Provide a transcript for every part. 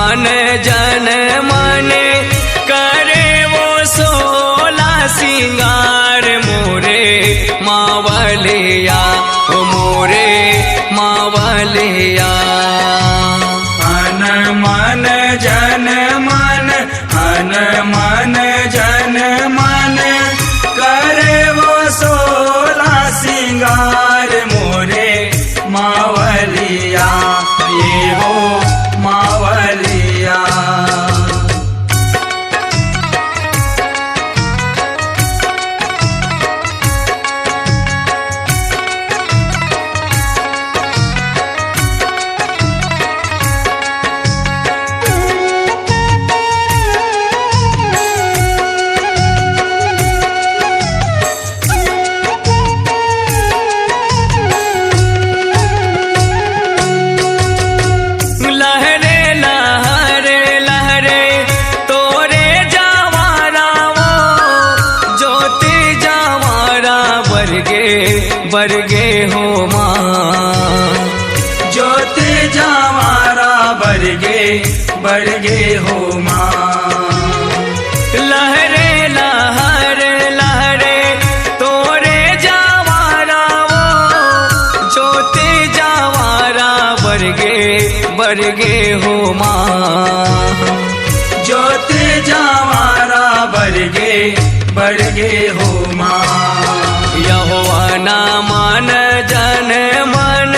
मन जन मन करे वो सोला सिंगार मोरे मावलिया ओ मोरे मावलिया। हन मन जन मन हन मन जन मन करे वो सोला सिंगार मोरे मावलिया ये हो मावलिया। बरगे हो माँ ज्योति जवारा बरगे हो माँ। लहरे लहर लहरे तोरे जवारा वो ज्योति जवारा बरगे हो माँ। ज्योति जवारा बरगे हो माँ। यहोवाना मान जन मन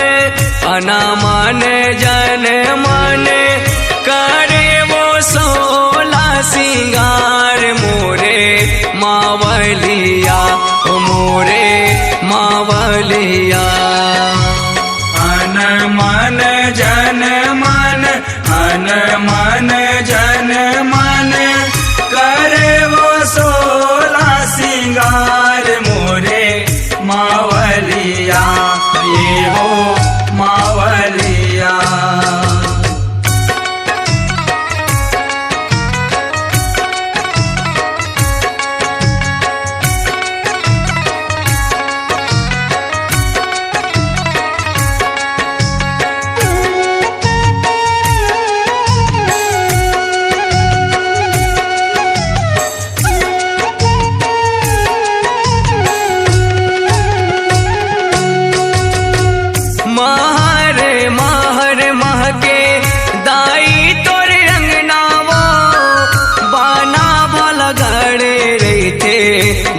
अना मान जन मन करे वो सोला सिंगार मोरे मावलिया ओ मोरे मावलिया। अन मन जन मन अन मन जन मन करे वो सोला सिंगार मोरे मावलिया ये हो मावलिया।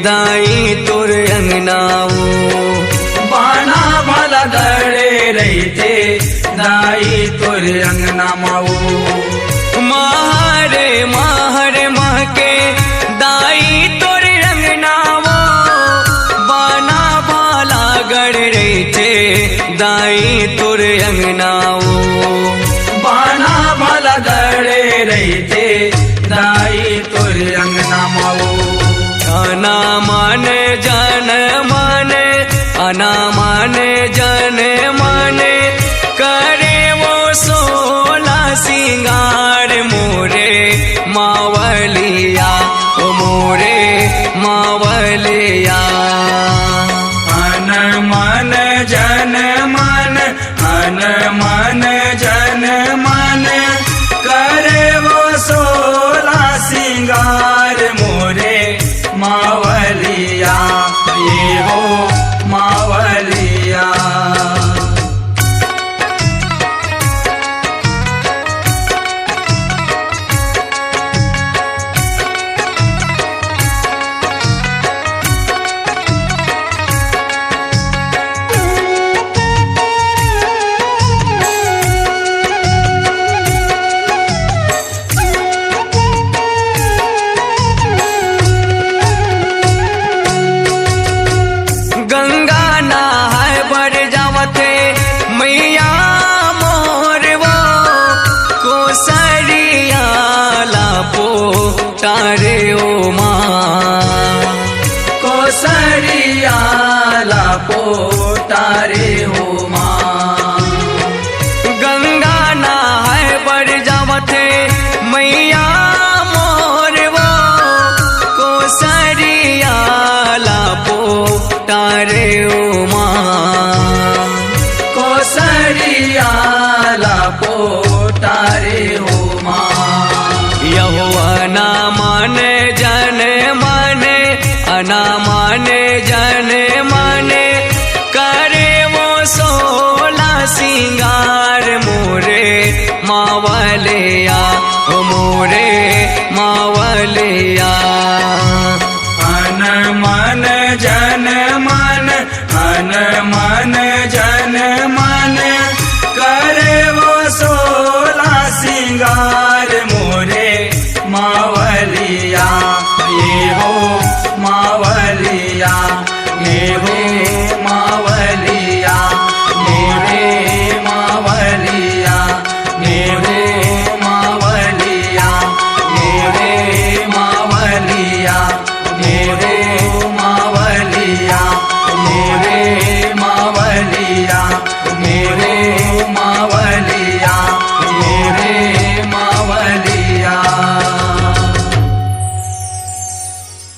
दाई तोर अंगनाओ बाना भला गड़े रहते दाई तोर अंगना माओ। मारे माहरे महके दाई तोर अंगनाओ बाना भाला गड़ रहते दाई तोर अंगनाओ। बाना भला गड़े रहते दाई तोर अंगना माओ। अना मान जन मन अना मान जन मन करे वो सोला सिंगार मोरे मावलिया ओ मोरे मावलिया। अन मन जन मन अन मन जन मन करे वो सोला सिंगार मोरे मावलिया ये हो मावलिया। तारे ओ माँ कोसरिया लापो तारे हो माँ। गंगा नहाय बर जावते मैया मोर वो कोसरिया लापो तारे ओ माँ। कोसरिया लापो तारे हो माँ। मावलिया ओ मोरे मावलिया। हन मन जन मन हन मन जन मन करे वो सोला सिंगार मोरे मावलिया ये हो मावलिया ये हो